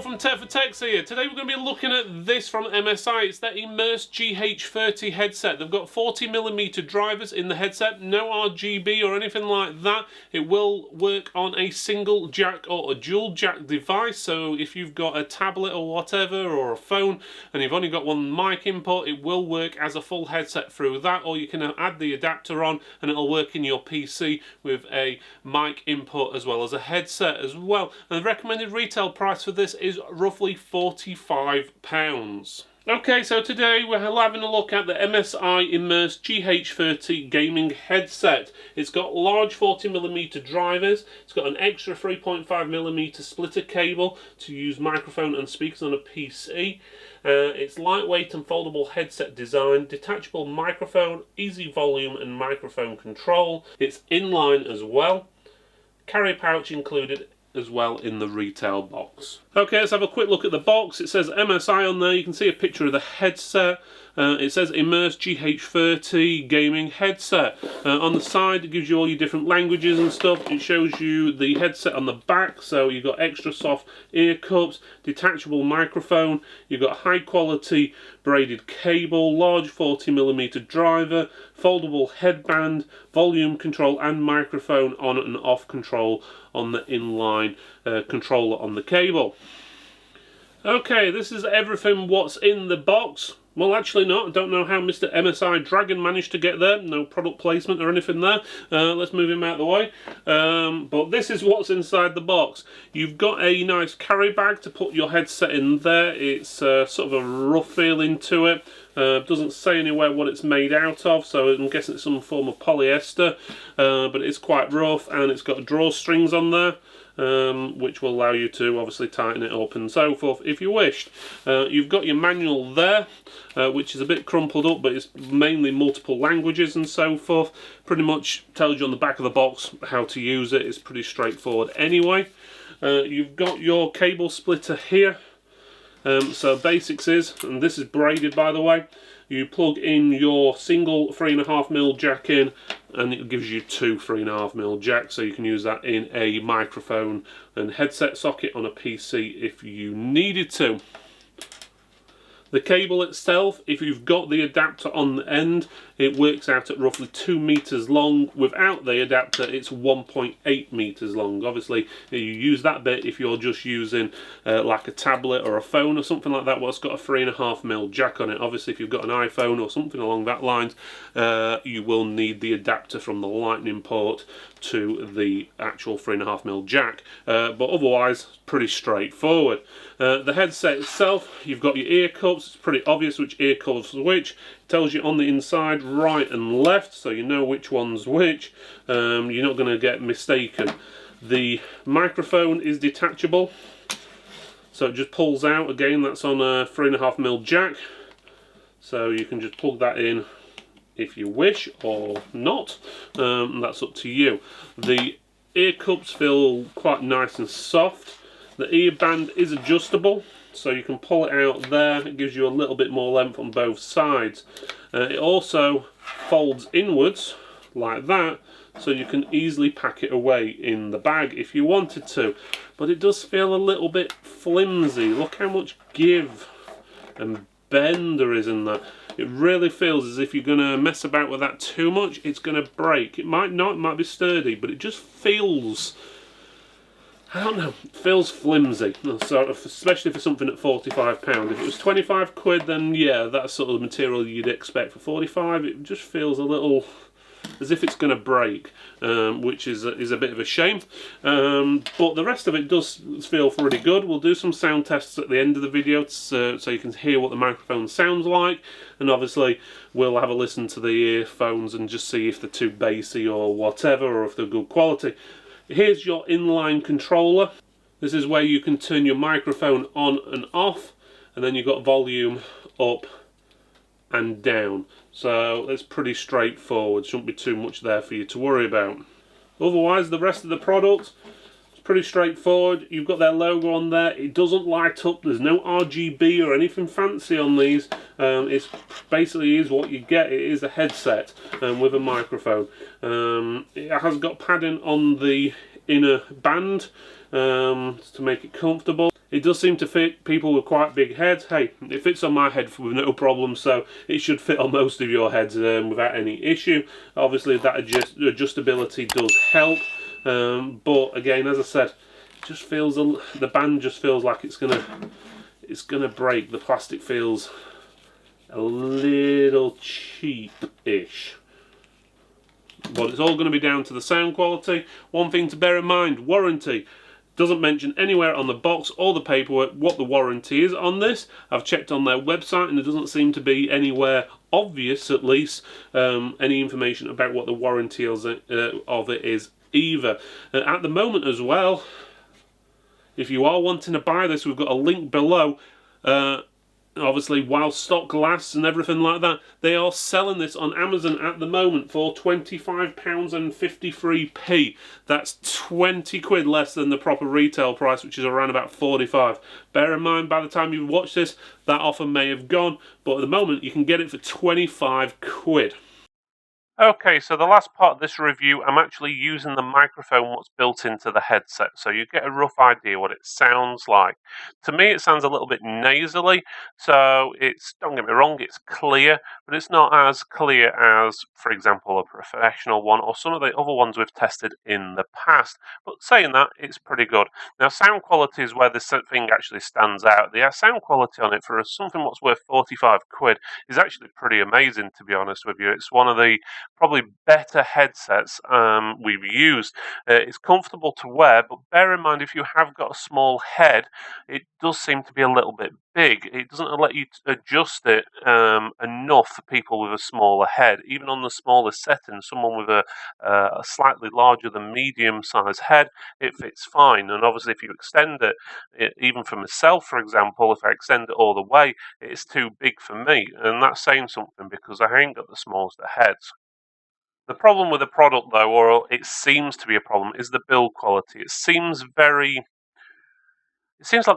From Tech for Techs here. Today we're going to be looking at this from MSI. It's their Immerse GH30 headset. They've got 40mm drivers in the headset, no RGB or anything like that. It will work on a single jack or a dual jack device, so if you've got a tablet or whatever or a phone and you've only got one mic input, it will work as a full headset through that, or you can add the adapter on and it'll work in your PC with a mic input as well as a headset as well. And the recommended retail price for this is roughly £45. Okay, so today we're having a look at the MSI Immerse GH30 gaming headset. It's got large 40mm drivers, it's got an extra 3.5mm splitter cable to use microphone and speakers on a PC. It's lightweight and foldable headset design, detachable microphone, easy volume and microphone control. It's inline as well, carry pouch included as well in the retail box. Okay, let's have a quick look at the box. It says MSI on there. You can see a picture of the headset. It says Immerse GH30 gaming headset. On the side it gives you all your different languages and stuff. It shows you the headset on the back, so you've got extra soft ear cups, detachable microphone, you've got high quality braided cable, large 40mm driver, foldable headband, volume control and microphone on and off control on the inline controller on the cable. Okay, this is everything what's in the box. Well, actually not. I don't know how Mr. MSI Dragon managed to get there. No product placement or anything there. Let's move him out of the way. But this is what's inside the box. You've got a nice carry bag to put your headset in there. It's sort of a rough feeling to it. Doesn't say anywhere what it's made out of, so I'm guessing it's some form of polyester. But it's quite rough, and it's got drawstrings on there. Which will allow you to obviously tighten it up and so forth if you wished. You've got your manual there, which is a bit crumpled up, but it's mainly multiple languages and so forth. Pretty much tells you on the back of the box how to use it. It's pretty straightforward anyway. You've got your cable splitter here. So basics is, and this is braided by the way, you plug in your single 3.5mm jack in, and it gives you two 3.5mm jacks, so you can use that in a microphone and headset socket on a PC if you needed to. The cable itself, if you've got the adapter on the end, it works out at roughly 2 meters long. Without the adapter, it's 1.8 meters long. Obviously, you use that bit if you're just using like a tablet or a phone or something like that, what's got a 3.5mm jack on it. Obviously, if you've got an iPhone or something along that lines, you will need the adapter from the lightning port to the actual 3.5mm jack. But otherwise, pretty straightforward. The headset itself, you've got your ear cups. It's pretty obvious which ear cups which. It tells you on the inside right and left, so you know which one's which. You're not going to get mistaken. The microphone is detachable, so it just pulls out. Again, that's on a 3.5mm jack, so you can just plug that in if you wish or not. That's up to you. The ear cups feel quite nice and soft. The ear band is adjustable, so you can pull it out there. It gives you a little bit more length on both sides. It also folds inwards like that, so you can easily pack it away in the bag if you wanted to. But it does feel a little bit flimsy. Look how much give and bend there is in that. It really feels as if you're going to mess about with that too much, it's going to break. It might not, it might be sturdy, but it just feels, I don't know, it feels flimsy, sort of, especially for something at £45. If it was 25 quid, then yeah, that's sort of the material you'd expect. For 45, it just feels a little as if it's going to break, which is a bit of a shame. But the rest of it does feel really good. We'll do some sound tests at the end of the video so you can hear what the microphone sounds like, and obviously we'll have a listen to the earphones and just see if they're too bassy or whatever, or if they're good quality. Here's your inline controller. This is where you can turn your microphone on and off, and then you've got volume up and down. So it's pretty straightforward. Shouldn't be too much there for you to worry about. Otherwise, the rest of the product is pretty straightforward. You've got their logo on there. It doesn't light up. There's no RGB or anything fancy on these. It's basically is what you get. It is a headset with a microphone. It has got padding on the inner band to make it comfortable. It does seem to fit people with quite big heads. Hey, it fits on my head with no problem, so it should fit on most of your heads without any issue. Obviously, that adjustability does help, but again, as I said, it just feels the band just feels like it's gonna break. The plastic feels a little cheap-ish. But it's all going to be down to the sound quality. One thing to bear in mind, warranty. Doesn't mention anywhere on the box or the paperwork what the warranty is on this. I've checked on their website and there doesn't seem to be anywhere obvious, at least, any information about what the warranty of it is either. At the moment as well, if you are wanting to buy this, we've got a link below. Obviously, while stock lasts and everything like that, they are selling this on Amazon at the moment for £25.53. That's 20 quid less than the proper retail price, which is around about 45. Bear in mind, by the time you watch this, that offer may have gone, but at the moment you can get it for 25 quid. Okay, so the last part of this review, I'm actually using the microphone what's built into the headset, so you get a rough idea what it sounds like. To me, it sounds a little bit nasally, so don't get me wrong, it's clear, but it's not as clear as, for example, a professional one or some of the other ones we've tested in the past. But saying that, it's pretty good. Now, sound quality is where this thing actually stands out. The sound quality on it for something what's worth 45 quid is actually pretty amazing, to be honest with you. It's one of the probably better headsets we've used. It's comfortable to wear, but bear in mind if you have got a small head, it does seem to be a little bit big. It doesn't let you adjust it enough for people with a smaller head. Even on the smallest settings, someone with a slightly larger than medium sized head, it fits fine. And obviously if you extend it, even for myself, for example, if I extend it all the way, it's too big for me. And that's saying something because I ain't got the smallest of heads. The problem with the product, though, or it seems to be a problem, is the build quality. It seems like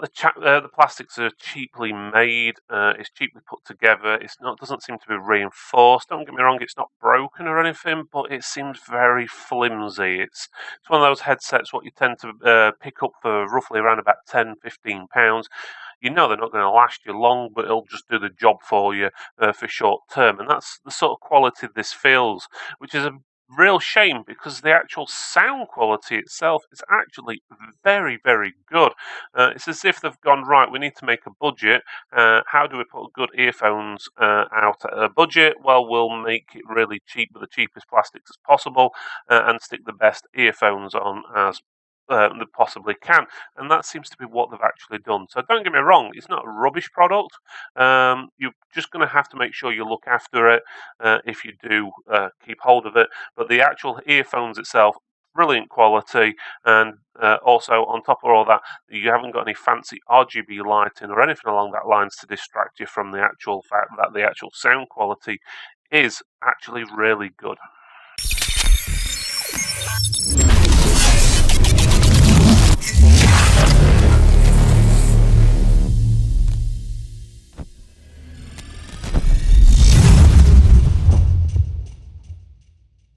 the plastics are cheaply made. It's cheaply put together. Doesn't seem to be reinforced. Don't get me wrong; it's not broken or anything, but it seems very flimsy. It's one of those headsets what you tend to pick up for roughly around about £10-15. You know they're not going to last you long, but it'll just do the job for you for short term. And that's the sort of quality this feels, which is a real shame because the actual sound quality itself is actually very, very good. It's as if they've gone, right, we need to make a budget. How do we put good earphones out at a budget? Well, we'll make it really cheap with the cheapest plastics as possible and stick the best earphones on as they possibly can, and that seems to be what they've actually done. So don't get me wrong, it's not a rubbish product. You're just going to have to make sure you look after it if you do keep hold of it. But the actual earphones itself, brilliant quality, and also on top of all that, you haven't got any fancy RGB lighting or anything along that lines to distract you from the actual fact that the actual sound quality is actually really good.